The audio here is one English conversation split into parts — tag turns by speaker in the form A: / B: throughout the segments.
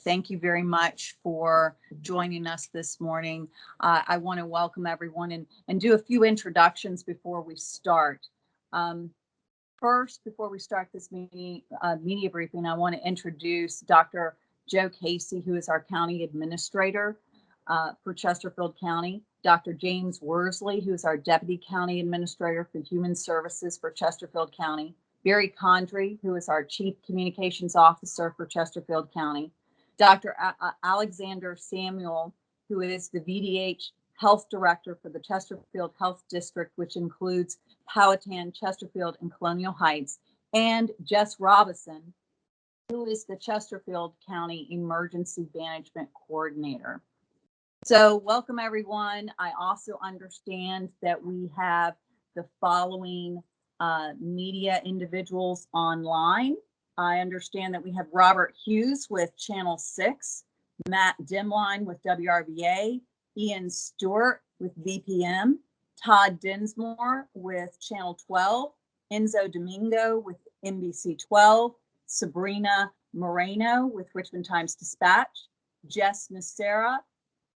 A: Thank you very much for joining us this morning. I want to welcome everyone and do a few introductions before we start. First, before we start this media briefing, I want to introduce Dr. Joe Casey, who is our County Administrator for Chesterfield County, Dr. James Worsley, who is our Deputy County Administrator for Human Services for Chesterfield County, Barry Condry, who is our Chief Communications Officer for Chesterfield County, Dr. Alexander Samuel, who is the VDH Health Director for the Chesterfield Health District, which includes Powhatan, Chesterfield, and Colonial Heights, and Jess Robinson, who is the Chesterfield County Emergency Management Coordinator. So welcome, everyone. I also understand that we have the following media individuals online. I understand that we have Robert Hughes with Channel 6, Matt Dimline with WRVA, Ian Stewart with VPM, Todd Dinsmore with Channel 12, Enzo Domingo with NBC 12, Sabrina Moreno with Richmond Times-Dispatch, Jess Nacera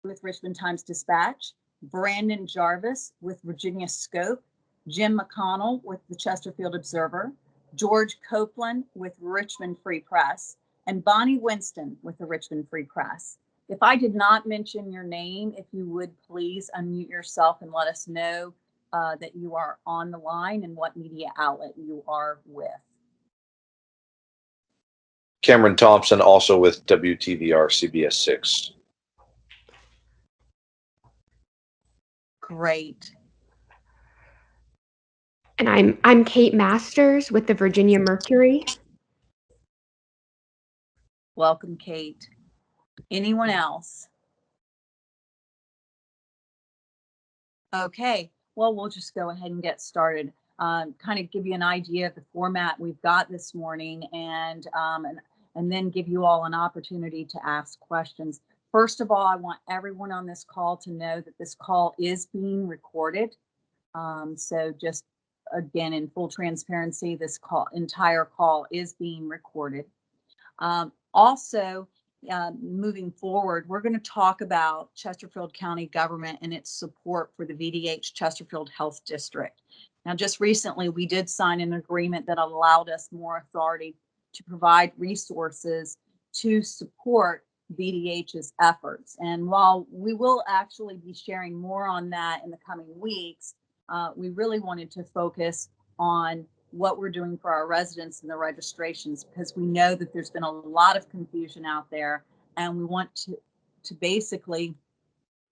A: with Richmond Times-Dispatch, Brandon Jarvis with Virginia Scope, Jim McConnell with the Chesterfield Observer, George Copeland with Richmond Free Press, and Bonnie Winston with the Richmond Free Press. If I did not mention your name, if you would please unmute yourself and let us know that you are on the line and what media outlet you are with.
B: Cameron Thompson, also with WTVR CBS 6.
A: Great.
C: And I'm Kate Masters with the Virginia Mercury.
A: Welcome, Kate. Anyone else? Okay, well, we'll just go ahead and get started. Kind of give you an idea of the format we've got this morning, and then give you all an opportunity to ask questions. First of all, I want everyone on this call to know that this call is being recorded. So just again, in full transparency, this entire call is being recorded. Also, moving forward, we're going to talk about Chesterfield County Government and its support for the VDH Chesterfield Health District. Now, just recently, we did sign an agreement that allowed us more authority to provide resources to support VDH's efforts. And while we will actually be sharing more on that in the coming weeks, we really wanted to focus on what we're doing for our residents and the registrations, because we know that there's been a lot of confusion out there, and we want to basically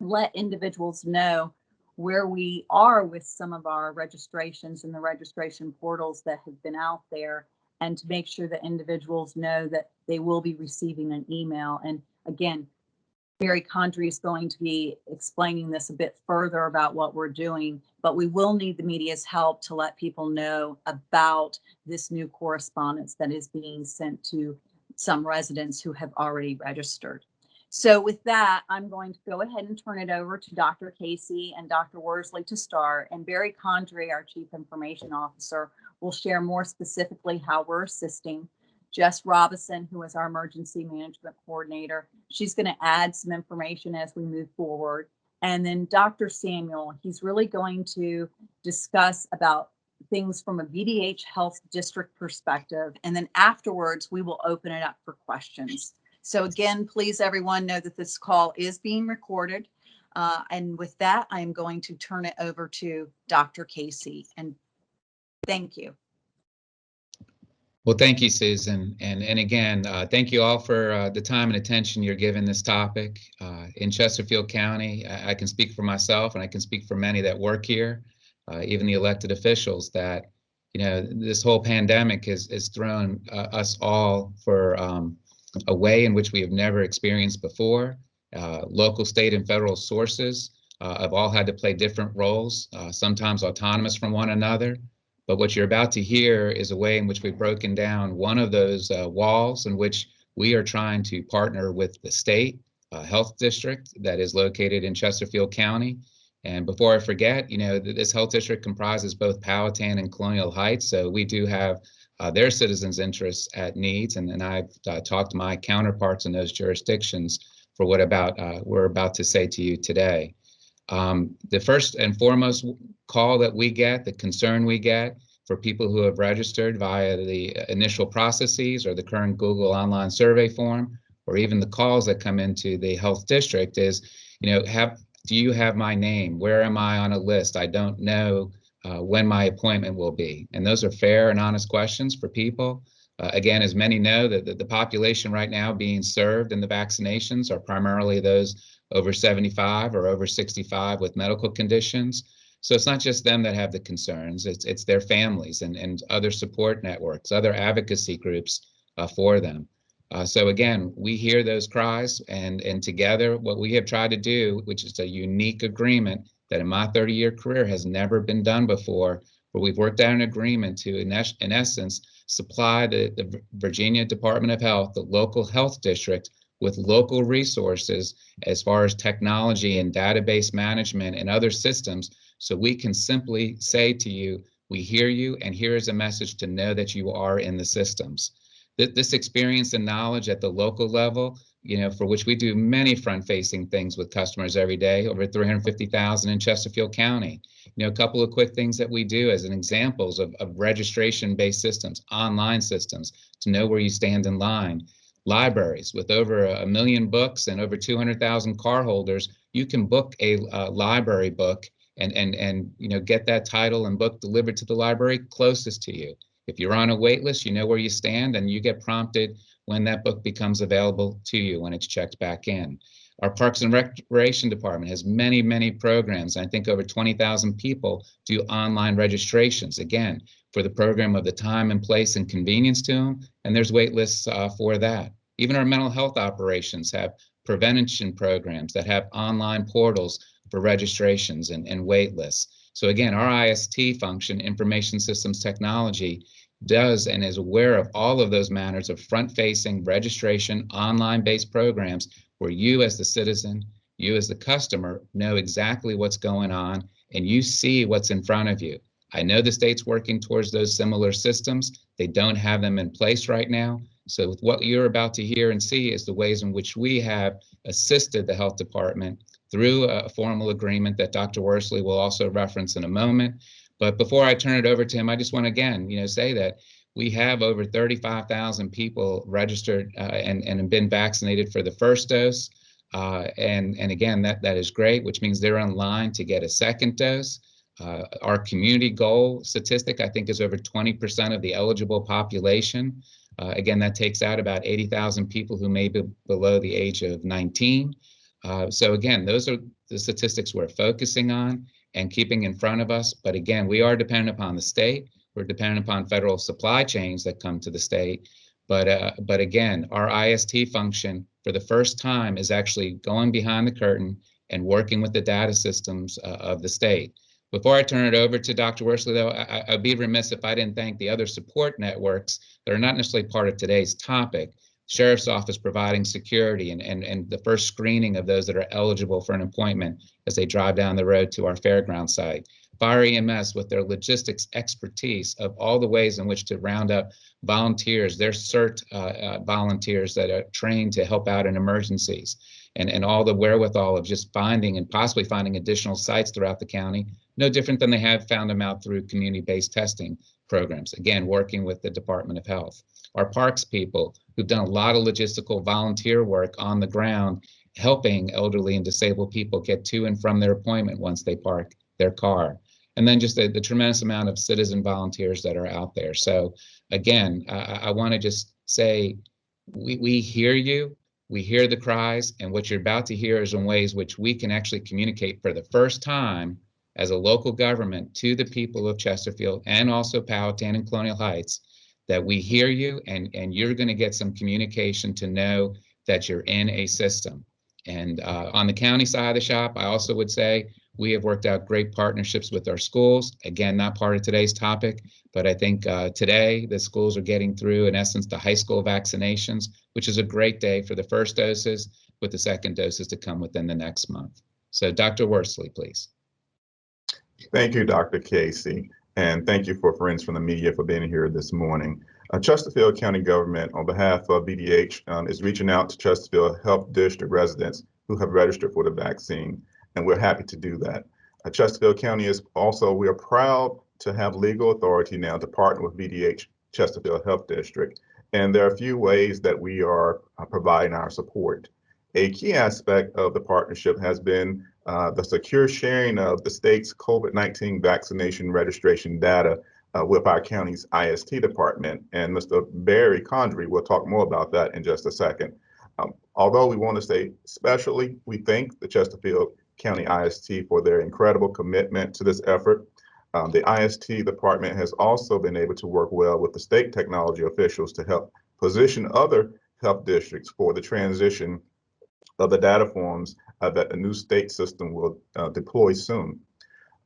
A: let individuals know where we are with some of our registrations and the registration portals that have been out there, and to make sure that individuals know that they will be receiving an email. And again, Barry Condry is going to be explaining this a bit further about what we're doing, but we will need the media's help to let people know about this new correspondence that is being sent to some residents who have already registered. So with that, I'm going to go ahead and turn it over to Dr. Casey and Dr. Worsley to start, and Barry Condry, our Chief Information Officer, will share more specifically how we're assisting. Jess Robinson, who is our Emergency Management Coordinator, she's going to add some information as we move forward. And then Dr. Samuel, he's really going to discuss about things from a VDH Health District perspective. And then afterwards, we will open it up for questions. So again, please everyone know that this call is being recorded. And with that, I'm going to turn it over to Dr. Casey. And thank you.
D: Well, thank you, Susan. And again, thank you all for the time and attention you're giving this topic. In Chesterfield County, I can speak for myself, and I can speak for many that work here, even the elected officials, that, you know, this whole pandemic has thrown us all for a way in which we have never experienced before. Local, state, and federal sources have all had to play different roles, sometimes autonomous from one another. But what you're about to hear is a way in which we've broken down one of those walls in which we are trying to partner with the state health district that is located in Chesterfield County. And before I forget, you know, this health district comprises both Powhatan and Colonial Heights. So we do have their citizens' interests at needs. And I've talked to my counterparts in those jurisdictions for what we're about to say to you today. The first and foremost call that we get, the concern we get for people who have registered via the initial processes or the current Google online survey form, or even the calls that come into the health district is, do you have my name? Where am I on a list? I don't know when my appointment will be. And those are fair and honest questions for people. Again, as many know, that the population right now being served in the vaccinations are primarily those over 75 or over 65 with medical conditions. So it's not just them that have the concerns, it's their families and other support networks, other advocacy groups for them. So again, we hear those cries, and together what we have tried to do, which is a unique agreement that in my 30-year career has never been done before, where we've worked out an agreement to, in essence, supply the Virginia Department of Health, the local health district, with local resources as far as technology and database management and other systems, so we can simply say to you, we hear you, and here is a message to know that you are in the systems. This experience and knowledge at the local level, for which we do many front-facing things with customers every day, over 350,000 in Chesterfield County. A couple of quick things that we do as an examples of registration-based systems, online systems, to know where you stand in line. Libraries with over 1 million books and over 200,000 car holders, you can book a library book and get that title and book delivered to the library closest to you. If you're on a wait list, you know where you stand, and you get prompted when that book becomes available to you when it's checked back in. Our Parks and Recreation Department has many, many programs. I think over 20,000 people do online registrations, again, for the program of the time and place and convenience to them, and there's wait lists for that. Even our mental health operations have prevention programs that have online portals for registrations and wait lists. So again, our IST function, Information Systems Technology, does and is aware of all of those matters of front-facing registration, online-based programs where you as the citizen, you as the customer know exactly what's going on and you see what's in front of you. I know the state's working towards those similar systems. They don't have them in place right now. So with what you're about to hear and see is the ways in which we have assisted the health department through a formal agreement that Dr. Worsley will also reference in a moment. But before I turn it over to him, I just want to again, say that we have over 35,000 people registered and have been vaccinated for the first dose. And again, that is great, which means they're in line to get a second dose. Our community goal statistic, I think, is over 20% of the eligible population. Again, that takes out about 80,000 people who may be below the age of 19. So again, those are the statistics we're focusing on and keeping in front of us. But again, we are dependent upon the state. We're dependent upon federal supply chains that come to the state. But again, our IST function for the first time is actually going behind the curtain and working with the data systems of the state. Before I turn it over to Dr. Worsley, though, I'd be remiss if I didn't thank the other support networks that are not necessarily part of today's topic. Sheriff's Office providing security and the first screening of those that are eligible for an appointment as they drive down the road to our fairground site. Fire EMS with their logistics expertise of all the ways in which to round up volunteers, their CERT volunteers that are trained to help out in emergencies, and all the wherewithal of just finding and possibly finding additional sites throughout the county, no different than they have found them out through community-based testing programs, again, working with the Department of Health. Our parks people who've done a lot of logistical volunteer work on the ground, helping elderly and disabled people get to and from their appointment once they park their car. And then just the tremendous amount of citizen volunteers that are out there. So again, I want to just say, we hear you, we hear the cries, and what you're about to hear is in ways which we can actually communicate for the first time as a local government to the people of Chesterfield and also Powhatan and Colonial Heights, that we hear you and you're going to get some communication to know that you're in a system. And on the county side of the shop, I also would say we have worked out great partnerships with our schools. Again, not part of today's topic, but I think today the schools are getting through, in essence, the high school vaccinations, which is a great day for the first doses, with the second doses to come within the next month. So Dr. Worsley, please.
E: Thank you, Dr. Casey. and thank you for friends from the media for being here this morning. Chesterfield County Government, on behalf of VDH, is reaching out to Chesterfield Health District residents who have registered for the vaccine, and we're happy to do that. Chesterfield County is also, we are proud to have legal authority now to partner with VDH Chesterfield Health District, and there are a few ways that we are providing our support. A key aspect of the partnership has been the secure sharing of the state's COVID-19 vaccination registration data with our county's IST department. And Mr. Barry Condry will talk more about that in just a second. Although we want to say especially, we thank the Chesterfield County IST for their incredible commitment to this effort. The IST department has also been able to work well with the state technology officials to help position other health districts for the transition of the data forms that the new state system will deploy soon.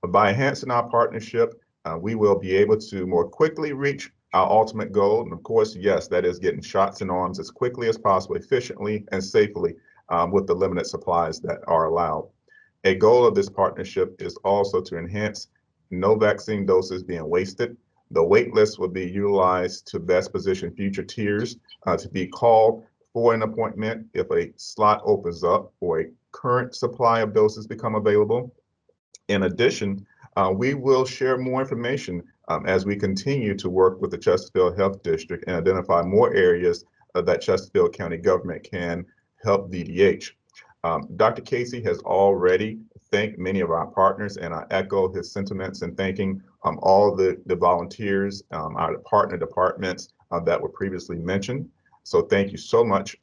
E: By enhancing our partnership, we will be able to more quickly reach our ultimate goal. And of course, yes, that is getting shots in arms as quickly as possible, efficiently and safely with the limited supplies that are allowed. A goal of this partnership is also to enhance no vaccine doses being wasted. The wait list will be utilized to best position future tiers to be called for an appointment if a slot opens up or a current supply of doses become available. In addition, we will share more information as we continue to work with the Chesterfield Health District and identify more areas that Chesterfield County Government can help VDH. Dr. Casey has already thanked many of our partners, and I echo his sentiments in thanking all the volunteers, our partner departments that were previously mentioned. So thank you so much.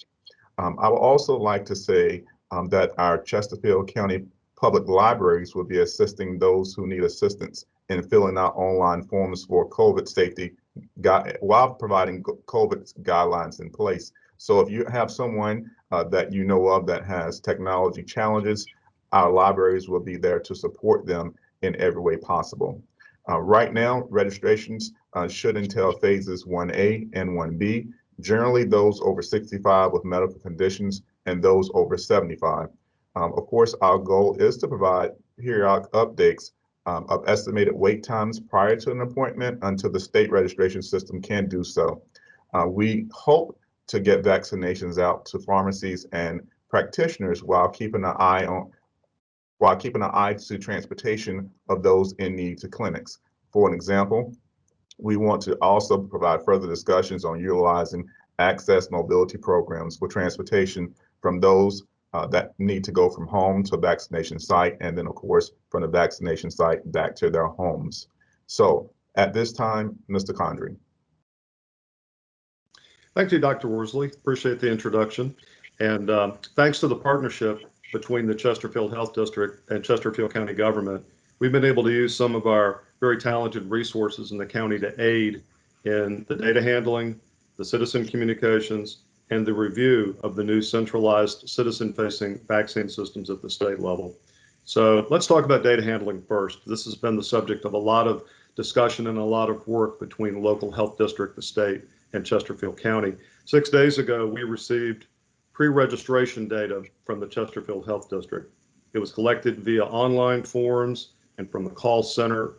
E: I would also like to say that our Chesterfield County Public Libraries will be assisting those who need assistance in filling out online forms for COVID safety while providing COVID guidelines in place. So if you have someone that you know of that has technology challenges, our libraries will be there to support them in every way possible. Right now, registrations should entail phases 1A and 1B, generally those over 65 with medical conditions and those over 75. Of course, our goal is to provide periodic updates of estimated wait times prior to an appointment until the state registration system can do so. We hope to get vaccinations out to pharmacies and practitioners while keeping an eye to transportation of those in need to clinics. For an example, we want to also provide further discussions on utilizing access mobility programs for transportation from those that need to go from home to a vaccination site, and then of course from the vaccination site back to their homes. So at this time, Mr. Condry.
F: Thank you, Dr. Worsley. Appreciate the introduction. And thanks to the partnership between the Chesterfield Health District and Chesterfield County Government, we've been able to use some of our very talented resources in the county to aid in the data handling, the citizen communications, and the review of the new centralized citizen-facing vaccine systems at the state level. So let's talk about data handling first. This has been the subject of a lot of discussion and a lot of work between local health district, the state, and Chesterfield County. 6 days ago, we received pre-registration data from the Chesterfield Health District. It was collected via online forms and from the call center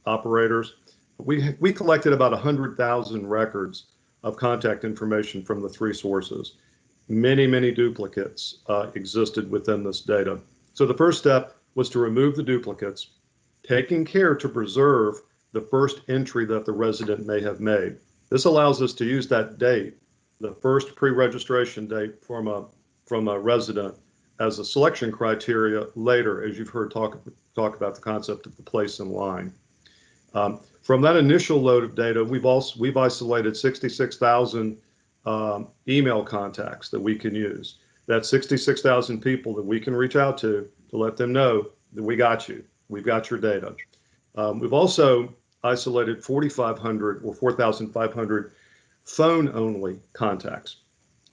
F: operators. We collected about 100,000 records of contact information from the three sources. Many duplicates existed within this data. So the first step was to remove the duplicates, taking care to preserve the first entry that the resident may have made. This allows us to use that date, the first pre-registration date from a resident, as a selection criteria later, as you've heard talk about the concept of the place in line. From that initial load of data, we've isolated 66,000 email contacts that we can use. That's 66,000 people that we can reach out to let them know that we got you. We've got your data. We've also isolated 4,500 or 4,500 phone-only contacts.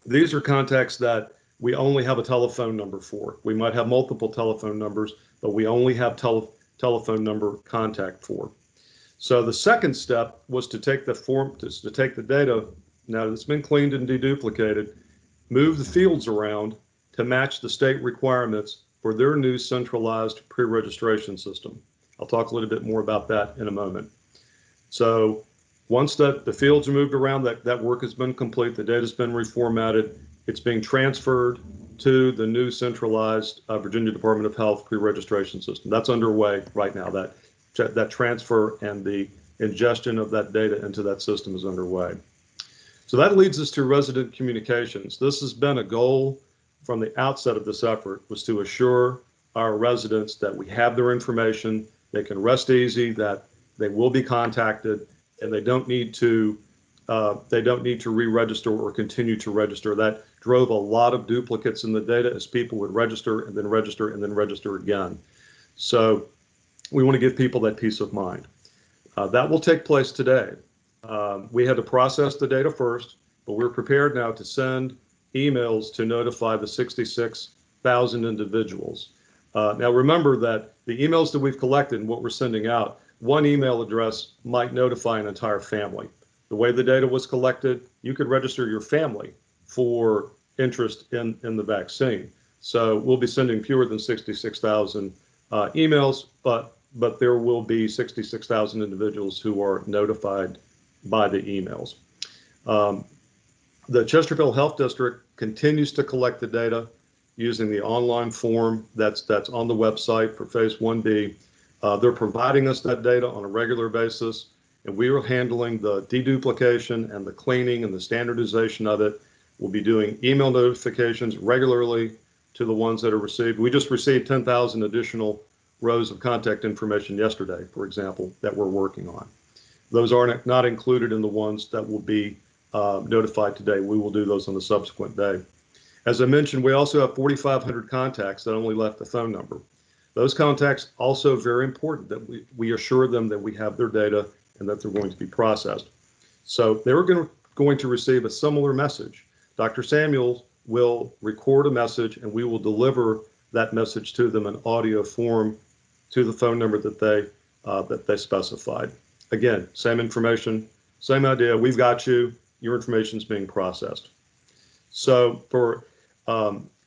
F: These are contacts that we only have a telephone number for. We might have multiple telephone numbers, but we only have telephone number contact for. So the second step was to take the data, now that it's been cleaned and deduplicated, move the fields around to match the state requirements for their new centralized pre-registration system. I'll talk a little bit more about that in a moment. So once that the fields are moved around, that work has been complete, the data's been reformatted, it's being transferred to the new centralized Virginia Department of Health pre-registration system. That's underway right now. That transfer and the ingestion of that data into that system is underway. So that leads us to resident communications. This has been a goal from the outset of this effort, was to assure our residents that we have their information, they can rest easy, that they will be contacted, and they don't need to re-register or continue to register. That drove a lot of duplicates in the data as people would register and then register and then register again. So we want to give people that peace of mind. That will take place today. We had to process the data first, but we're prepared now to send emails to notify the 66,000 individuals. Now remember that the emails that we've collected and what we're sending out, one email address might notify an entire family. The way the data was collected, you could register your family for interest in the vaccine. So we'll be sending fewer than 66,000 emails, but there will be 66,000 individuals who are notified by the emails. The Chesterfield Health District continues to collect the data using the online form that's on the website for phase 1B. They're providing us that data on a regular basis, and we are handling the deduplication and the cleaning and the standardization of it. We'll be doing email notifications regularly to the ones that are received. We just received 10,000 additional rows of contact information yesterday, for example, that we're working on. Those are not included in the ones that will be notified today. We will do those on the subsequent day. As I mentioned, we also have 4,500 contacts that only left a phone number. Those contacts also very important that we assure them that we have their data and that they're going to be processed. So they're going to receive a similar message. Dr. Samuels will record a message and we will deliver that message to them in audio form to the phone number that they specified. Again, same information, same idea. We've got you. Your information is being processed. So for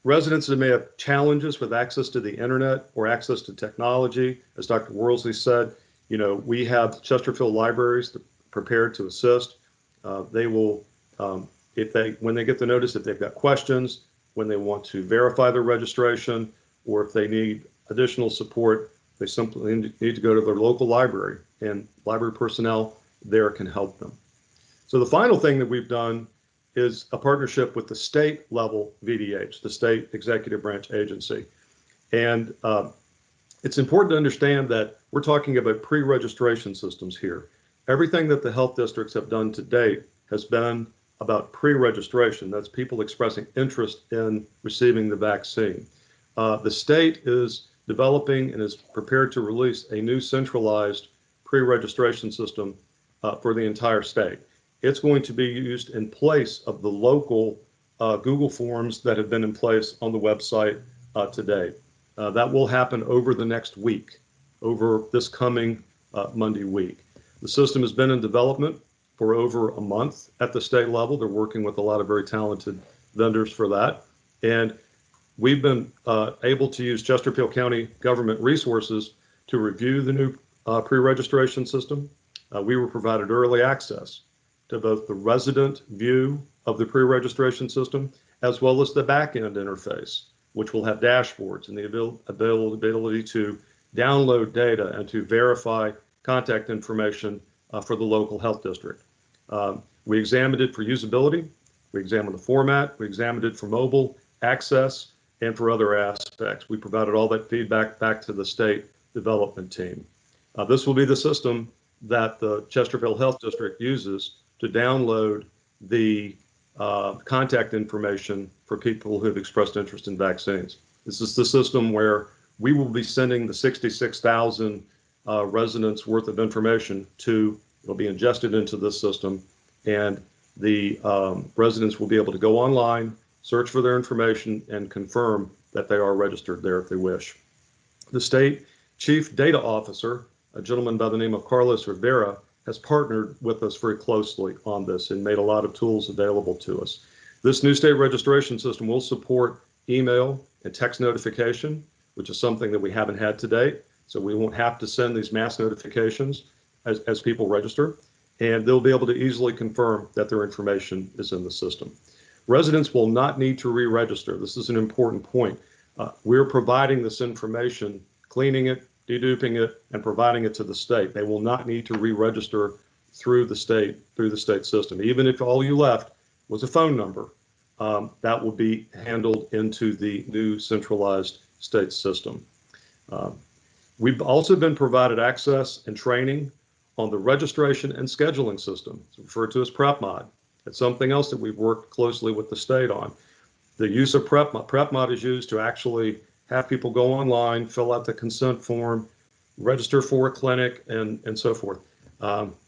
F: residents that may have challenges with access to the internet or access to technology, as Dr. Worsley said, we have Chesterfield libraries prepared to assist. They will, when they get the notice, if they've got questions, when they want to verify their registration, or if they need additional support, they simply need to go to their local library, and library personnel there can help them. So the final thing that we've done is a partnership with the state level VDH, the state executive branch agency. And it's important to understand that we're talking about pre-registration systems here. Everything that the health districts have done to date has been about pre-registration. That's people expressing interest in receiving the vaccine. The state is developing and is prepared to release a new centralized pre-registration system for the entire state. It's going to be used in place of the local Google Forms that have been in place on the website to date. That will happen over the next week, over this coming Monday week. The system has been in development for over a month at the state level. They're working with a lot of very talented vendors for that. And we've been able to use Chesterfield County Government resources to review the new pre-registration system. We were provided early access to both the resident view of the pre-registration system as well as the back-end interface, which will have dashboards and the ability to download data and to verify contact information for the local health district. We examined it for usability, we examined the format, we examined it for mobile access, and for other aspects. We provided all that feedback back to the state development team. This will be the system that the Chesterfield Health District uses to download the contact information for people who have expressed interest in vaccines. This is the system where we will be sending the 66,000 residents worth of information it'll be ingested into this system, and the residents will be able to go online, search for their information, and confirm that they are registered there if they wish. The state chief data officer, a gentleman by the name of Carlos Rivera, has partnered with us very closely on this and made a lot of tools available to us. This new state registration system will support email and text notification, which is something that we haven't had to date. So we won't have to send these mass notifications. as people register, and they'll be able to easily confirm that their information is in the system. Residents will not need to re-register. This is an important point. We're providing this information, cleaning it, deduping it, and providing it to the state. They will not need to re-register through the state system. Even if all you left was a phone number, that will be handled into the new centralized state system. We've also been provided access and training on the registration and scheduling system. It's referred to as PrepMod. It's something else that we've worked closely with the state on. The use of PrepMod. PrepMod is used to actually have people go online, fill out the consent form, register for a clinic, and so forth.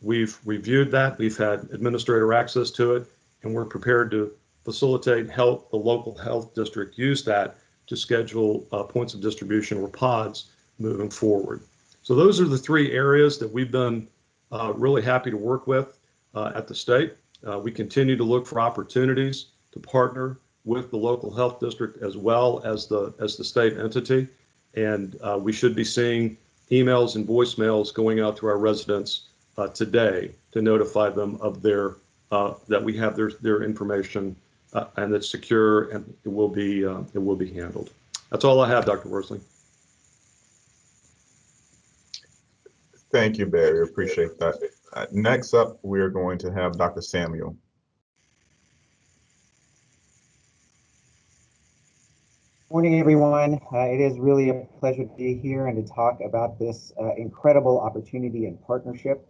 F: We've reviewed that. We've had administrator access to it, and we're prepared to facilitate the local health district use that to schedule points of distribution or pods moving forward. So those are the three areas that we've been really happy to work with at the state. We continue to look for opportunities to partner with the local health district as well as the state entity. And we should be seeing emails and voicemails going out to our residents today to notify them of that we have their information and it's secure and it will be handled. That's all I have, Dr. Worsley.
E: Thank you, Barry. Appreciate that. Next up, we're going to have Dr. Samuel.
G: Morning, everyone. It is really a pleasure to be here and to talk about this incredible opportunity and partnership.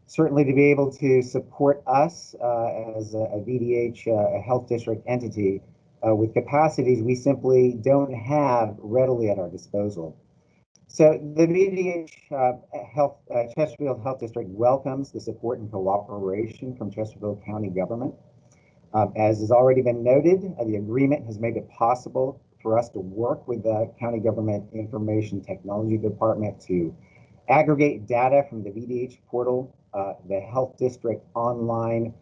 G: Certainly to be able to support us as a VDH Health District entity with capacities we simply don't have readily at our disposal. So the VDH Chesterfield Health District welcomes the support and cooperation from Chesterfield County Government. As has already been noted, the agreement has made it possible for us to work with the County Government Information Technology Department to aggregate data from the VDH portal, the Health District online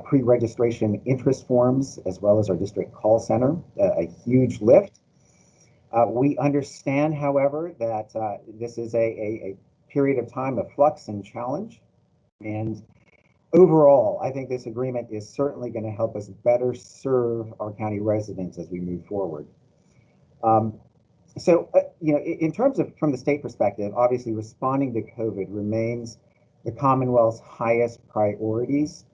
G: pre-registration interest forms, as well as our district call center, a huge lift. We understand, however, that this is a period of time of flux and challenge. And overall, I think this agreement is certainly going to help us better serve our county residents as we move forward. In terms of from the state perspective, obviously responding to COVID remains the Commonwealth's highest priorities.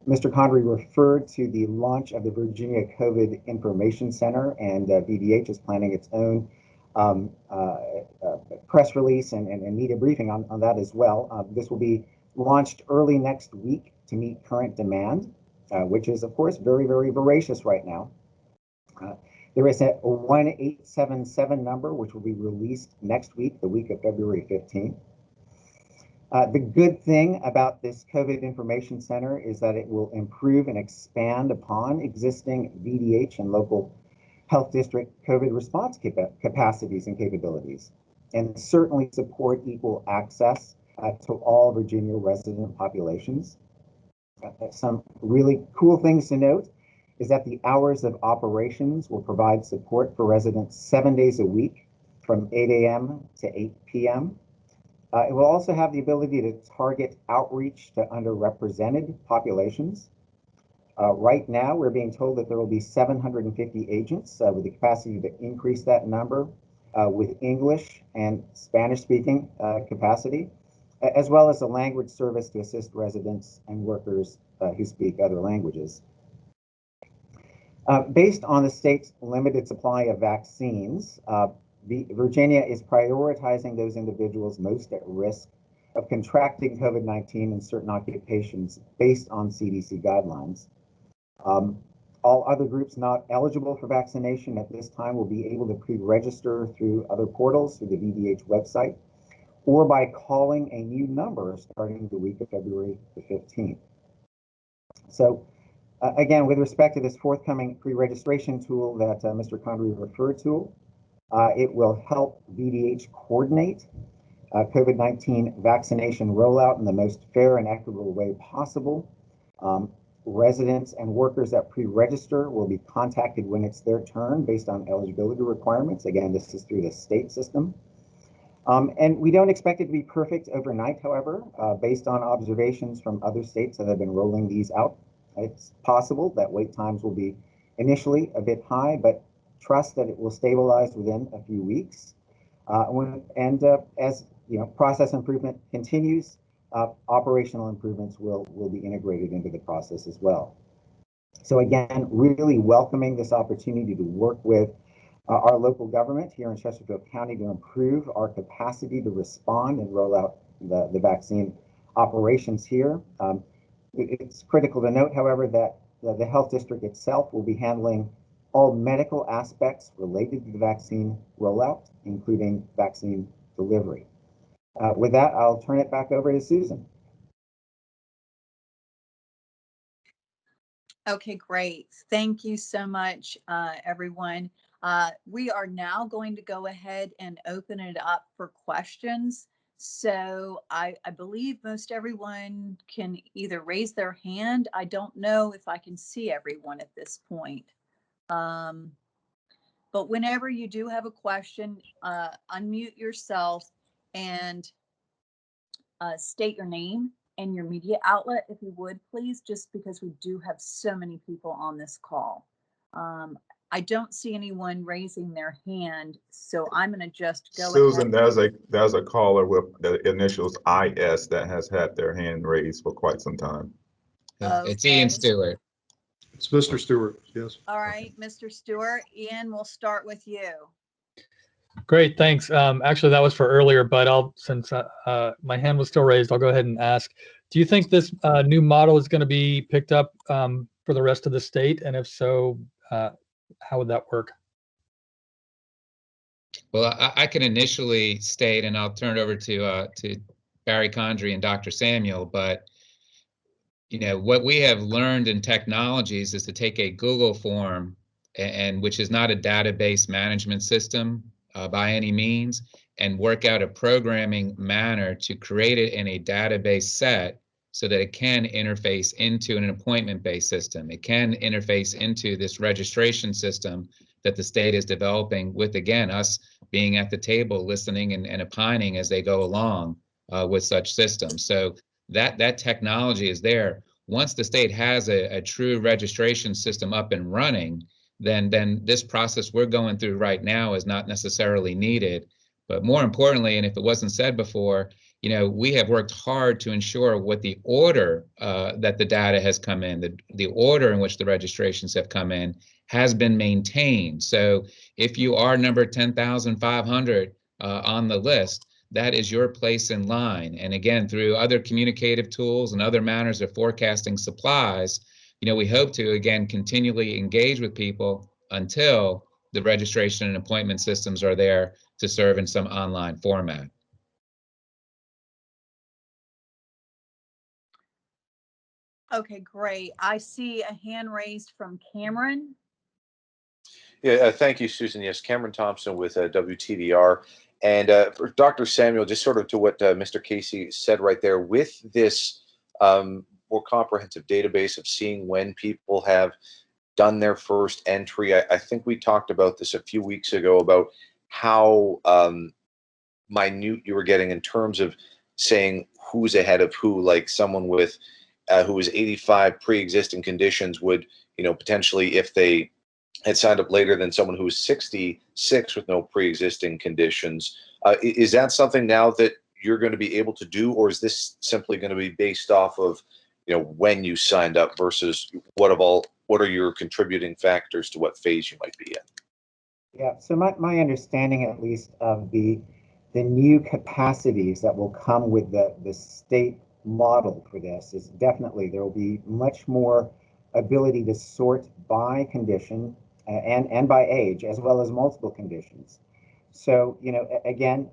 G: Mr. Condry referred to the launch of the Virginia COVID Information Center, and VDH is planning its own press release and media briefing on that as well. This will be launched early next week to meet current demand, which is, of course, very, very voracious right now. There is a 1877 number, which will be released next week, the week of February 15th. The good thing about this COVID Information Center is that it will improve and expand upon existing VDH and local health district COVID response capacities and capabilities, and certainly support equal access to all Virginia resident populations. Some really cool things to note is that the hours of operations will provide support for residents 7 days a week from 8 a.m. to 8 p.m. It will also have the ability to target outreach to underrepresented populations. Right now, we're being told that there will be 750 agents with the capacity to increase that number with English and Spanish-speaking capacity, as well as a language service to assist residents and workers who speak other languages. Based on the state's limited supply of vaccines, Virginia is prioritizing those individuals most at risk of contracting COVID-19 in certain occupations based on CDC guidelines. All other groups not eligible for vaccination at this time will be able to pre-register through other portals, through the VDH website, or by calling a new number starting the week of February the 15th. So again, with respect to this forthcoming pre-registration tool that Mr. Condry referred to, it will help VDH coordinate COVID-19 vaccination rollout in the most fair and equitable way possible. Residents and workers that pre-register will be contacted when it's their turn based on eligibility requirements. Again, this is through the state system. And we don't expect it to be perfect overnight, however, based on observations from other states that have been rolling these out. It's possible that wait times will be initially a bit high, but trust that it will stabilize within a few weeks. As process improvement continues, operational improvements will be integrated into the process as well. So again, really welcoming this opportunity to work with our local government here in Chesterfield County to improve our capacity to respond and roll out the vaccine operations here. It's critical to note, however, that the health district itself will be handling all medical aspects related to the vaccine rollout, including vaccine delivery. With that, I'll turn it back over to Susan.
A: Okay, great. Thank you so much, everyone. We are now going to go ahead and open it up for questions. So I believe most everyone can either raise their hand. I don't know if I can see everyone at this point. But whenever you do have a question, unmute yourself and state your name and your media outlet, if you would, please, just because we do have so many people on this call. I don't see anyone raising their hand, so I'm going to just go
E: Susan,
A: ahead.
E: there's a caller with the initials IS that has had their hand raised for quite some time.
D: It's Ian
A: Okay.
D: Stewart.
F: It's Mr. Stewart, yes.
A: All right, Mr. Stewart. Ian, we'll start with you.
H: Great, thanks. Actually, that was for earlier, but since my hand was still raised, I'll go ahead and ask. Do you think this new model is going to be picked up for the rest of the state? And if so, how would that work?
D: Well, I can initially state, and I'll turn it over to Barry Condrey and Dr. Samuel, but what we have learned in technologies is to take a Google form, and which is not a database management system by any means, and work out a programming manner to create it in a database set so that it can interface into an appointment-based system. It can interface into this registration system that the state is developing with, again, us being at the table listening and opining as they go along with such systems. So that technology is there. Once the state has a true registration system up and running, then this process we're going through right now is not necessarily needed. But more importantly, and if it wasn't said before, we have worked hard to ensure what the order that the data has come in, the order in which the registrations have come in, has been maintained. So if you are number 10,500 on the list, that is your place in line. And again, through other communicative tools and other manners of forecasting supplies, we hope to, again, continually engage with people until the registration and appointment systems are there to serve in some online format.
A: Okay, great. I see a hand raised from Cameron.
B: Yeah, thank you, Susan. Yes, Cameron Thompson with WTVR. And for Dr. Samuel, just sort of to what Mr. Casey said right there, with this more comprehensive database of seeing when people have done their first entry, I think we talked about this a few weeks ago about how minute you were getting in terms of saying who's ahead of who, like someone with who was 85 pre-existing conditions would, potentially, if they had signed up later than someone who was 66 with no pre-existing conditions. Is that something now that you're going to be able to do, or is this simply going to be based off of, when you signed up versus what are your contributing factors to what phase you might be in?
G: Yeah, so my understanding, at least, of the new capacities that will come with the state model for this is definitely there will be much more ability to sort by condition and by age, as well as multiple conditions. So, again,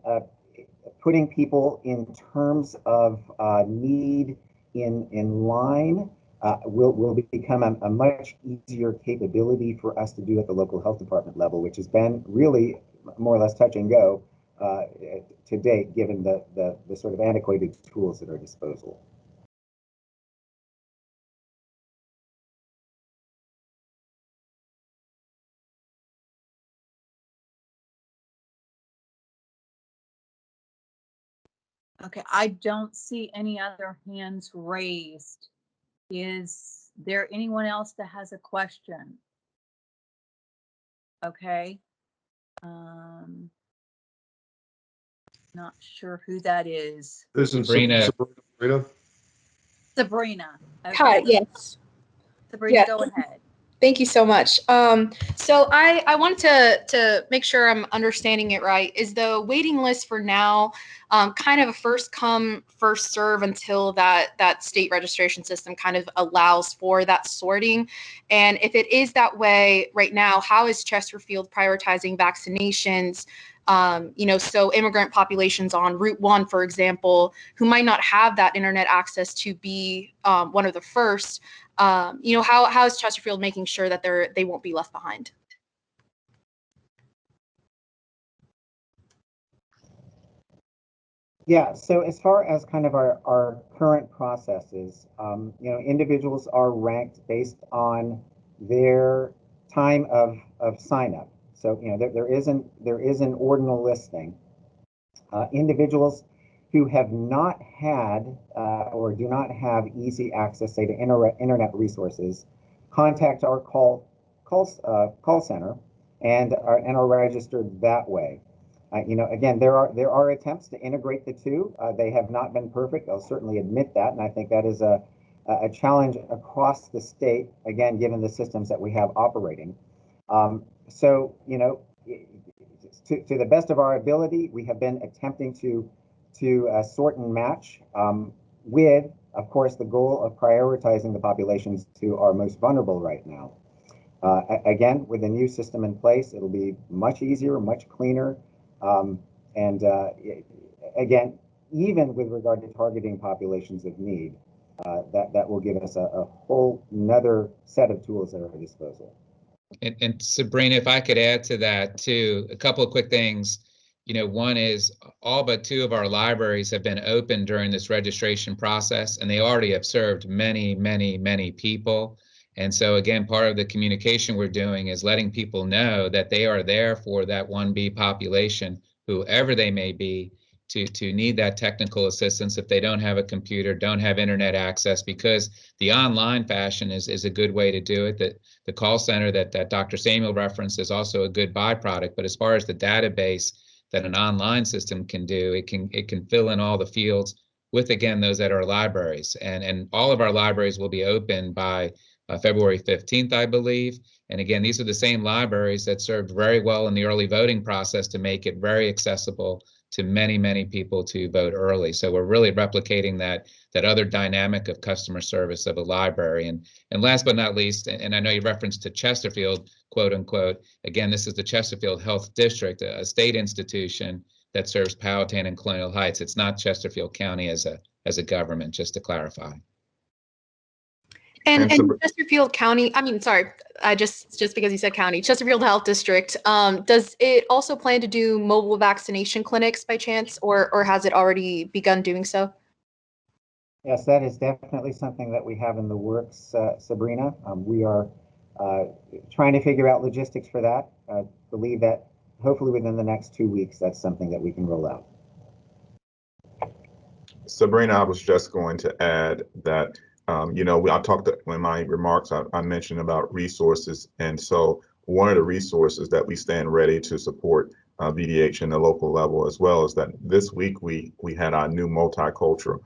G: putting people in terms of need in line will become a much easier capability for us to do at the local health department level, which has been really more or less touch and go to date, given the sort of antiquated tools at our disposal.
A: Okay, I don't see any other hands raised. Is there anyone else that has a question? Okay. Not sure who that is.
F: Isn't
D: Sabrina.
F: Sabrina?
A: Sabrina.
I: Hi,
A: Okay.
I: yes.
A: Sabrina,
I: Yeah.
A: go ahead.
I: Thank you so much. So I wanted to make sure I'm understanding it right. Is the waiting list for now kind of a first come, first serve until that state registration system kind of allows for that sorting? And if it is that way right now, how is Chesterfield prioritizing vaccinations? So immigrant populations on Route 1, for example, who might not have that internet access to be one of the first. How is Chesterfield making sure that they won't be left behind?
G: Yeah, so as far as kind of our current processes, individuals are ranked based on their time of sign up. So, there is an ordinal listing. Individuals who have not had or do not have easy access, say, to internet resources, contact our call center and are registered that way. Again, there are attempts to integrate the two. They have not been perfect. I'll certainly admit that, and I think that is a challenge across the state. Again, given the systems that we have operating. To the best of our ability, we have been attempting to sort and match with, of course, the goal of prioritizing the populations who are most vulnerable right now. Again, with the new system in place, it'll be much easier, much cleaner. Again, even with regard to targeting populations of need, that will give us a whole another set of tools at our disposal.
D: And Sabrina, if I could add to that too, a couple of quick things. One is all but 2 of our libraries have been open during this registration process, and they already have served many, many, many people. And so again, part of the communication we're doing is letting people know that they are there for that 1B population, whoever they may be, to need that technical assistance if they don't have a computer, don't have internet access, because the online fashion is a good way to do it. That the call center that Dr. Samuel referenced is also a good byproduct. But as far as the database that an online system can do, it can fill in all the fields with, again, those at our libraries. And all of our libraries will be open by February 15th, I believe. And again, these are the same libraries that served very well in the early voting process to make it very accessible to many, many people to vote early. So we're really replicating that other dynamic of customer service of a library. And last but not least, and I know you referenced to Chesterfield, quote unquote, again, this is the Chesterfield Health District, a state institution that serves Powhatan and Colonial Heights. It's not Chesterfield County as a government, just to clarify.
I: And Chesterfield County, just because you said county, Chesterfield Health District, does it also plan to do mobile vaccination clinics by chance, or has it already begun doing so?
G: Yes, that is definitely something that we have in the works, Sabrina. We are trying to figure out logistics for that. I believe that hopefully within the next 2 weeks, that's something that we can roll out.
E: Sabrina, I was just going to add that, I talked in my remarks, I mentioned about resources. And so one of the resources that we stand ready to support VDH in the local level, as well as that this week we had our new multicultural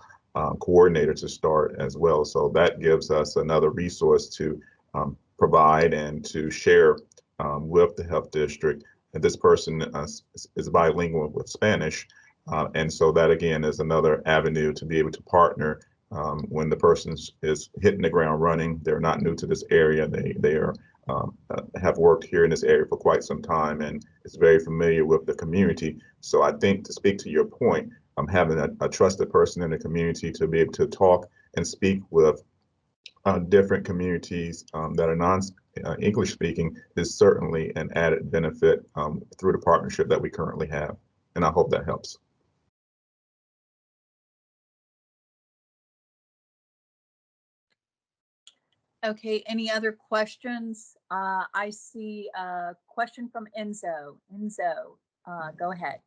E: coordinator to start as well. So that gives us another resource to provide and to share with the health district. And this person is bilingual with Spanish. And so that, again, is another avenue to be able to partner when the person is hitting the ground running. They're not new to this area. They are have worked here in this area for quite some time and is very familiar with the community. So I think, to speak to your point, having a trusted person in the community to be able to talk and speak with different communities that are non-English speaking is certainly an added benefit through the partnership that we currently have. And I hope that helps.
A: Okay, any other questions? I see a question from Enzo. Enzo, go ahead.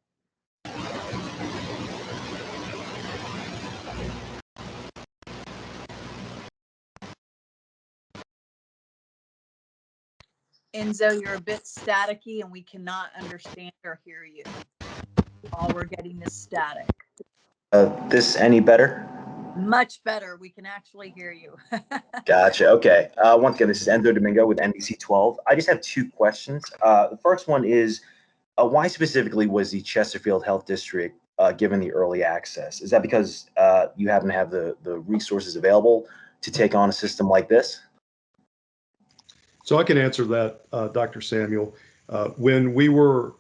A: Enzo, you're a bit staticky and we cannot understand or hear you. All we're getting is static.
J: This any better?
A: Much better. We can actually hear you.
J: Gotcha. Okay. Once again, this is Enzo Domingo with NBC 12. I just have two questions. The first one is, why specifically was the Chesterfield Health District given the early access? Is that because you happen to have the resources available to take on a system like this?
F: So I can answer that, Dr. Samuel. When we were,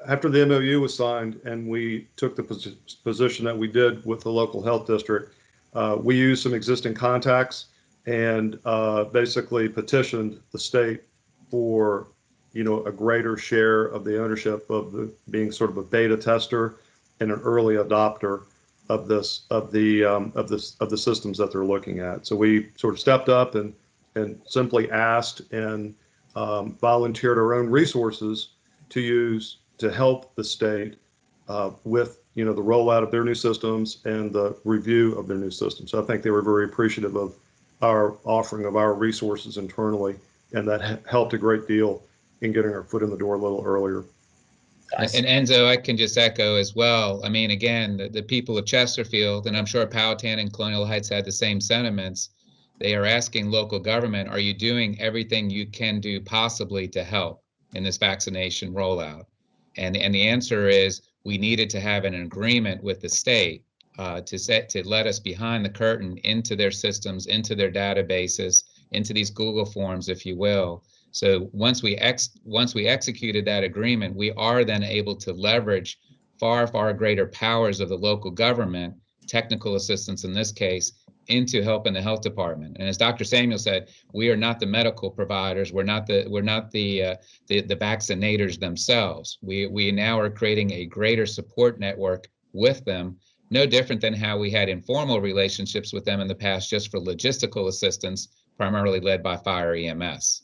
F: after the MOU was signed and we took the position that we did with the local health district, we used some existing contacts and basically petitioned the state for, a greater share of the ownership of the being sort of a beta tester and an early adopter of the systems that they're looking at. So we sort of stepped up and simply asked and volunteered our own resources to use to help the state with the rollout of their new systems and the review of their new systems. So I think they were very appreciative of our offering of our resources internally, and that helped a great deal in getting our foot in the door a little earlier.
D: And Enzo, I can just echo as well. I mean, again, the people of Chesterfield, and I'm sure Powhatan and Colonial Heights had the same sentiments. They are asking local government, are you doing everything you can do possibly to help in this vaccination rollout? And the answer is we needed to have an agreement with the state to let us behind the curtain into their systems, into their databases, into these Google forms, if you will. So once we executed that agreement, we are then able to leverage far greater powers of the local government, technical assistance in this case, into helping the health department. And as Dr. Samuel said, we are not the medical providers. We're not the vaccinators themselves. We now are creating a greater support network with them, no different than how we had informal relationships with them in the past, just for logistical assistance, primarily led by Fire EMS.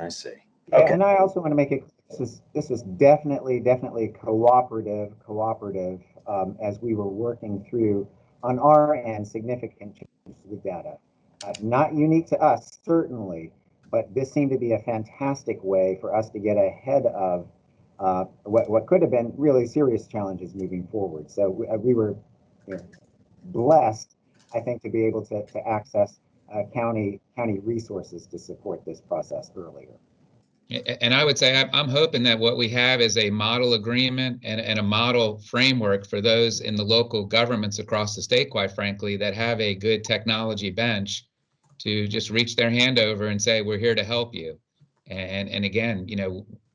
J: I see.
G: Yeah,
J: Okay.
G: and I also want to make it, this is definitely cooperative, as we were working through on our end significant changes to the data. Not unique to us, certainly, but this seemed to be a fantastic way for us to get ahead of what could have been really serious challenges moving forward. So we were blessed, I think, to be able to access county resources to support this process earlier.
D: And I would say I'm hoping that what we have is a model agreement and a model framework for those in the local governments across the state, quite frankly, that have a good technology bench to just reach their hand over and say, we're here to help you. And again,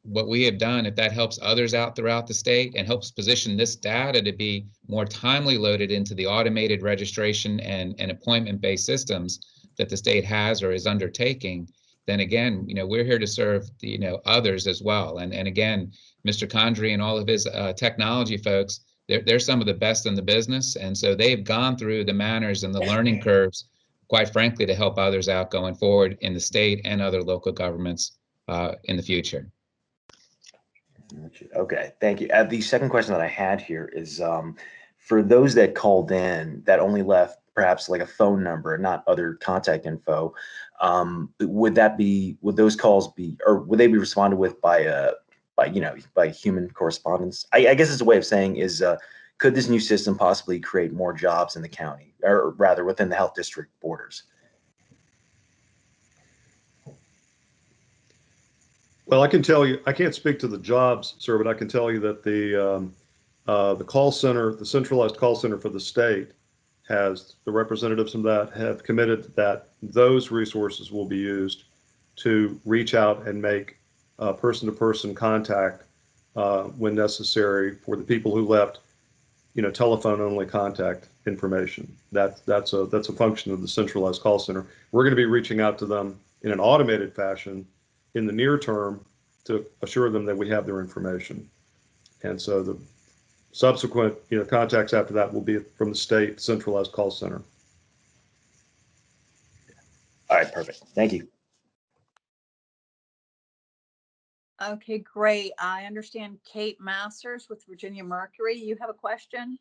D: what we have done, if that helps others out throughout the state and helps position this data to be more timely loaded into the automated registration and appointment-based systems that the state has or is undertaking, then again, we're here to serve others as well. And again, Mr. Condrey and all of his technology folks, they're some of the best in the business. And so they've gone through the manners and the learning curves, quite frankly, to help others out going forward in the state and other local governments in the future.
J: Okay, thank you. The second question that I had here is, for those that called in that only left perhaps like a phone number, not other contact info, would those calls be, or would they be responded with by human correspondence? I guess it's a way of saying is, could this new system possibly create more jobs in the county, or rather within the health district borders?
F: Well, I can tell you, I can't speak to the jobs, sir, but I can tell you that the call center, the centralized call center for the state, has the representatives from that have committed that those resources will be used to reach out and make person-to-person contact when necessary for the people who left, telephone-only contact information. That's a function of the centralized call center. We're going to be reaching out to them in an automated fashion in the near term to assure them that we have their information. And so the subsequent contacts after that will be from the state centralized call center.
J: All right, perfect. Thank you.
A: Okay, great. I understand Kate Masters with Virginia Mercury. You have a question?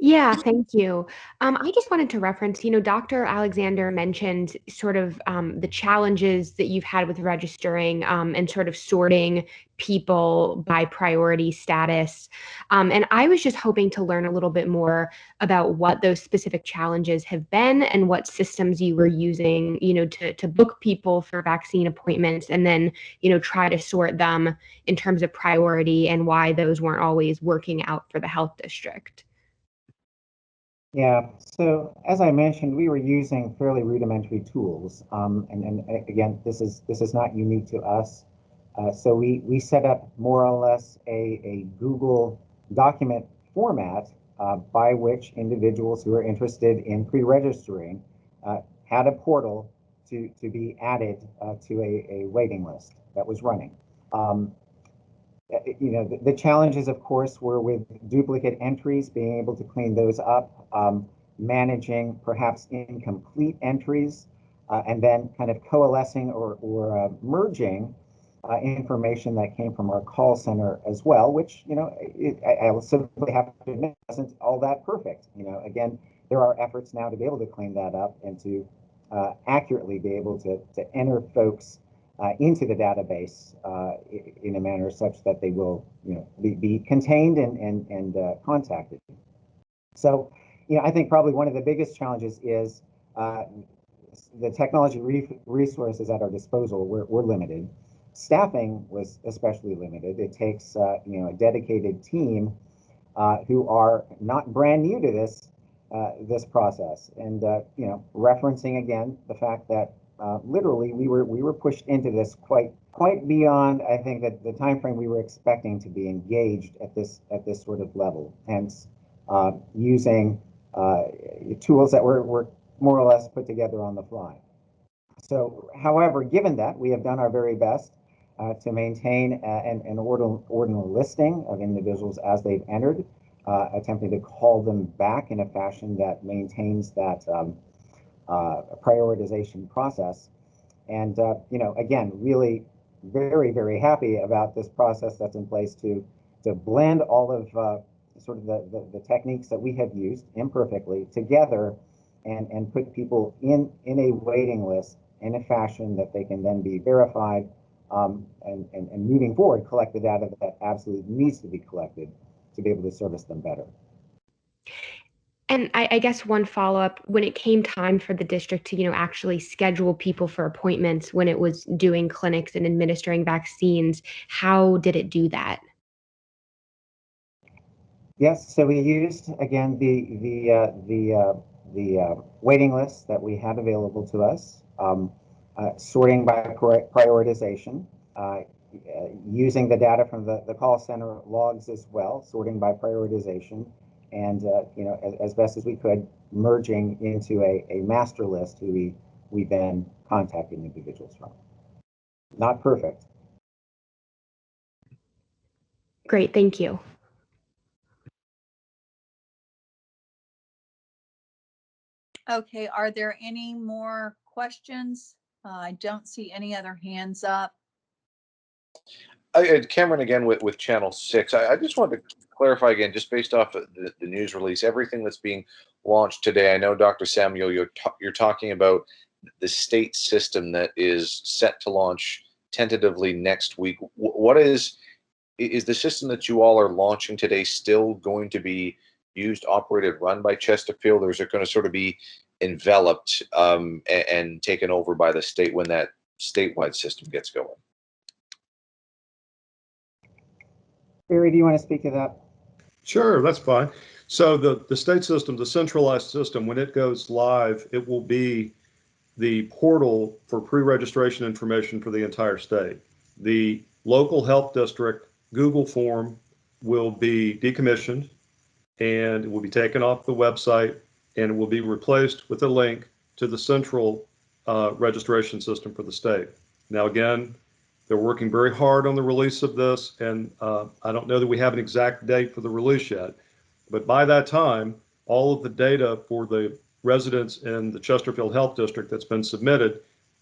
C: Yeah, thank you. I just wanted to reference, Dr. Alexander mentioned sort of the challenges that you've had with registering and sort of sorting people by priority status. And I was just hoping to learn a little bit more about what those specific challenges have been and what systems you were using, to book people for vaccine appointments and then, try to sort them in terms of priority and why those weren't always working out for the health district.
G: Yeah, so as I mentioned, we were using fairly rudimentary tools, and again, this is not unique to us. So we set up more or less a Google document format by which individuals who are interested in pre-registering had a portal to be added to a waiting list that was running. The challenges, of course, were with duplicate entries, being able to clean those up, managing perhaps incomplete entries, and then kind of coalescing or merging information that came from our call center as well, which, I will simply have to admit, wasn't all that perfect. Again, there are efforts now to be able to clean that up and to accurately be able to enter folks into the database in a manner such that they will, be contained and contacted. So, I think probably one of the biggest challenges is the technology resources at our disposal were limited. Staffing was especially limited. It takes, a dedicated team who are not brand new to this process. And, referencing again the fact that literally we were pushed into this quite beyond, I think, that the time frame we were expecting to be engaged at this sort of level. Hence, using tools that were more or less put together on the fly. So, however, given that, we have done our very best to maintain an ordinal listing of individuals as they've entered, attempting to call them back in a fashion that maintains that prioritization process. And, again, really very, very happy about this process that's in place to blend all of sort of the techniques that we have used imperfectly together and put people in a waiting list in a fashion that they can then be verified and moving forward, collect the data that absolutely needs to be collected to be able to service them better.
C: And I guess one follow-up, when it came time for the district to, actually schedule people for appointments when it was doing clinics and administering vaccines, how did it do that?
G: Yes, so we used, again, the waiting list that we had available to us, sorting by prioritization, using the data from the call center logs as well, sorting by prioritization, and as best as we could, merging into a master list who we then contacted individuals from. Not perfect.
C: Great, thank you.
A: Okay, are there any more questions? I don't see any other hands up.
B: Cameron again with Channel 6. I just wanted to clarify again, just based off of the news release, everything that's being launched today. I know, Dr. Samuel, you're talking about the state system that is set to launch tentatively next week. What is the system that you all are launching today still going to be used, operated, run by Chesterfield, or is it going to sort of be enveloped and taken over by the state when that statewide system gets going?
G: Barry, do you want to speak to that?
F: Sure, that's fine. So the state system, the centralized system, when it goes live, it will be the portal for pre-registration information for the entire state. The local health district Google form will be decommissioned and it will be taken off the website and it will be replaced with a link to the central registration system for the state. Now, again, they're working very hard on the release of this, and I don't know that we have an exact date for the release yet, but by that time, all of the data for the residents in the Chesterfield Health District that's been submitted,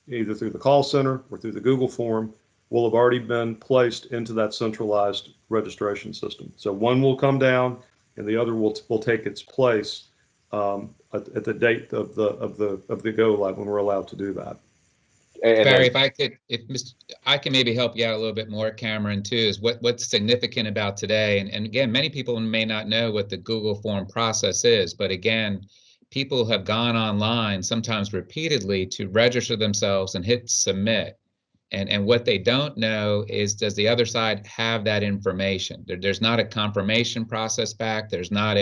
F: either through the call center or through the Google form, will have already been placed into that centralized registration system. So one will come down and the other will take its place at the date of the go live when we're allowed to do that.
B: And
D: Barry, if I could, I can maybe help you out a little bit more, Cameron, too, is what's significant about today. And again, many people may not know what the Google form process is, but again, people have gone online, sometimes repeatedly, to register themselves and hit submit. And what they don't know is, does the other side have that information? There's not a confirmation process back. There's not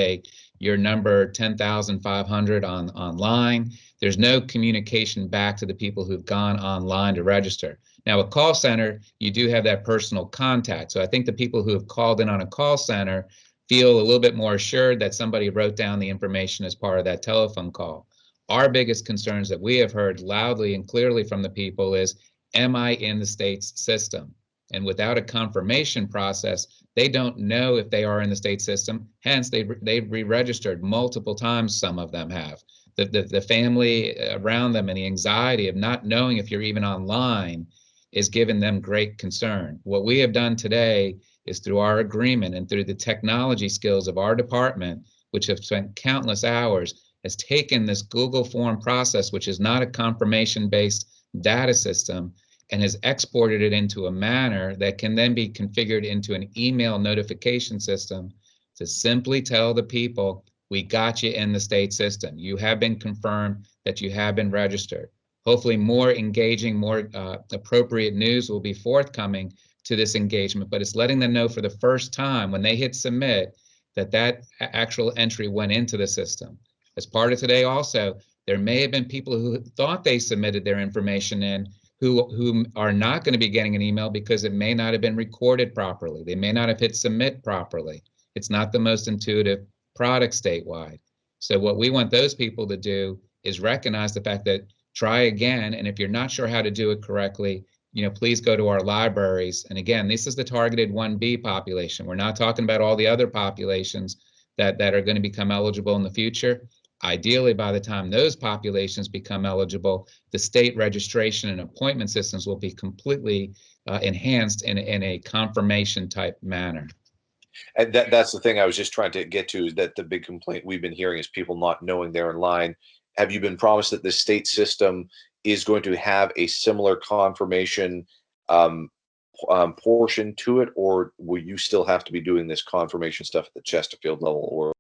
D: your number 10,500 online. There's no communication back to the people who've gone online to register. Now, a call center, you do have that personal contact. So I think the people who have called in on a call center feel a little bit more assured that somebody wrote down the information as part of that telephone call. Our biggest concerns that we have heard loudly and clearly from the people is, am I in the state's system? And without a confirmation process, they don't know if they are in the state system. Hence, they've re-registered multiple times, some of them have. The family around them and the anxiety of not knowing if you're even online is giving them great concern. What we have done today is, through our agreement and through the technology skills of our department, which have spent countless hours, has taken this Google form process, which is not a confirmation-based data system, and has exported it into a manner that can then be configured into an email notification system to simply tell the people, we got you in the state system. You have been confirmed that you have been registered. Hopefully more engaging, more appropriate news will be forthcoming to this engagement, but it's letting them know for the first time when they hit submit that actual entry went into the system. As part of today also, there may have been people who thought they submitted their information in who are not going to be getting an email because it may not have been recorded properly. They may not have hit submit properly. It's not the most intuitive product statewide. So what we want those people to do is recognize the fact that try again, and if you're not sure how to do it correctly, please go to our libraries. And again, this is the targeted 1B population. We're not talking about all the other populations that are going to become eligible in the future. Ideally, by the time those populations become eligible, the state registration and appointment systems will be completely enhanced in a confirmation type manner.
B: And that's the thing I was just trying to get to, is that the big complaint we've been hearing is people not knowing they're in line. Have you been promised that the state system is going to have a similar confirmation portion to it, or will you still have to be doing this confirmation stuff at the Chesterfield level, or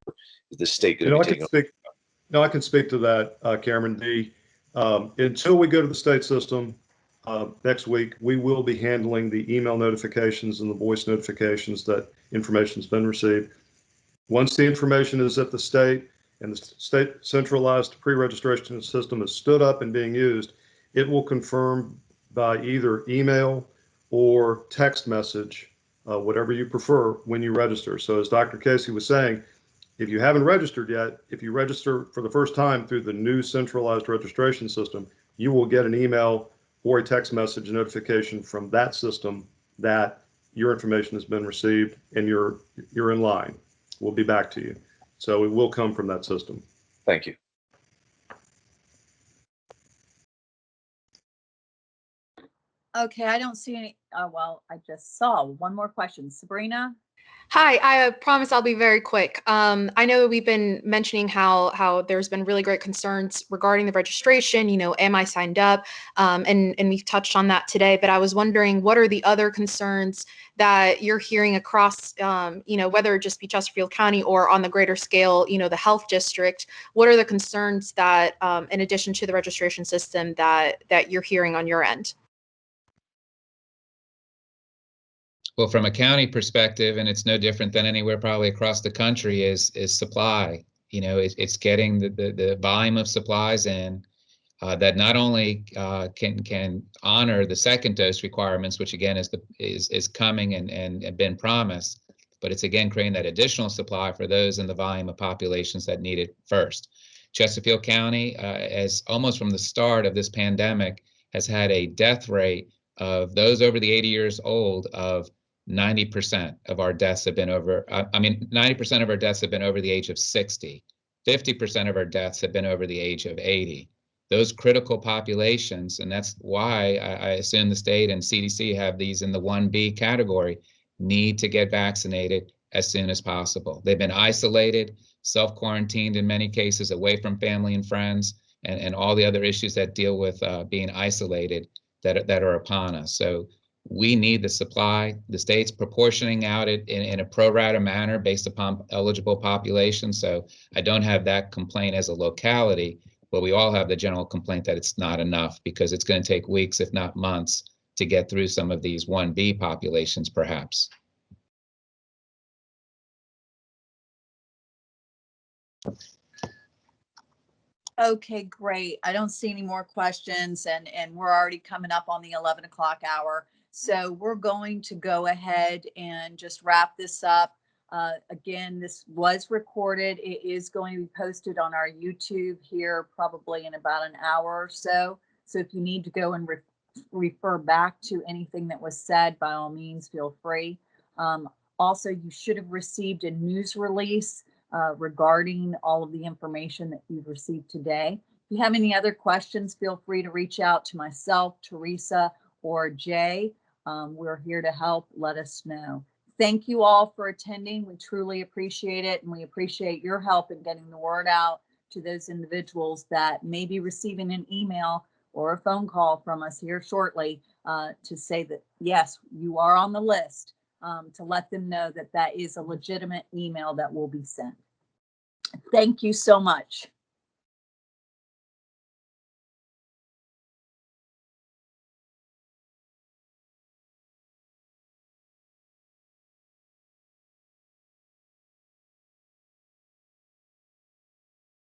B: is the state going to be taking it?
F: No, I can speak to that, Cameron. Until we go to the state system next week, we will be handling the email notifications and the voice notifications that information's been received. Once the information is at the state and the state centralized pre-registration system is stood up and being used, it will confirm by either email or text message, whatever you prefer, when you register. So as Dr. Casey was saying, if you haven't registered yet, if you register for the first time through the new centralized registration system, you will get an email or a text message notification from that system that your information has been received and you're in line. We'll be back to you. So it will come from that system.
B: Thank you.
A: Okay, I don't see any. Well, I just saw one more question. Sabrina?
I: Hi, I promise I'll be very quick. I know we've been mentioning how there's been really great concerns regarding the registration, am I signed up? And we've touched on that today, but I was wondering, what are the other concerns that you're hearing across, whether it just be Chesterfield County or on the greater scale, the health district? What are the concerns that, in addition to the registration system, that you're hearing on your end?
D: Well, from a county perspective, and it's no different than anywhere probably across the country, is supply. It's getting the volume of supplies in that not only can honor the second dose requirements, which again is coming and been promised, but it's again creating that additional supply for those in the volume of populations that need it first. Chesterfield County, as almost from the start of this pandemic, has had a death rate of those over the 80 years old of 90% of our deaths have been over, 90% of our deaths have been over the age of 60. 50% of our deaths have been over the age of 80. Those critical populations, and that's why I assume the state and CDC have these in the 1B category, need to get vaccinated as soon as possible. They've been isolated, self-quarantined in many cases, away from family and friends, and all the other issues that deal with being isolated that are upon us. So we need the supply. The state's proportioning out it in a pro rata manner based upon eligible population. So I don't have that complaint as a locality, but we all have the general complaint that it's not enough, because it's going to take weeks, if not months, to get through some of these 1B populations, perhaps.
A: Okay, great. I don't see any more questions, and we're already coming up on the 11 o'clock hour. So we're going to go ahead and just wrap this up. Again, this was recorded. It is going to be posted on our YouTube here probably in about an hour or so. So if you need to go and refer back to anything that was said, by all means, feel free. Also, you should have received a news release regarding all of the information that you've received today. If you have any other questions, feel free to reach out to myself, Teresa, or Jay. We're here to help. Let us know. Thank you all for attending. We truly appreciate it, and we appreciate your help in getting the word out to those individuals that may be receiving an email or a phone call from us here shortly to say that, yes, you are on the list, to let them know that that is a legitimate email that will be sent. Thank you so much.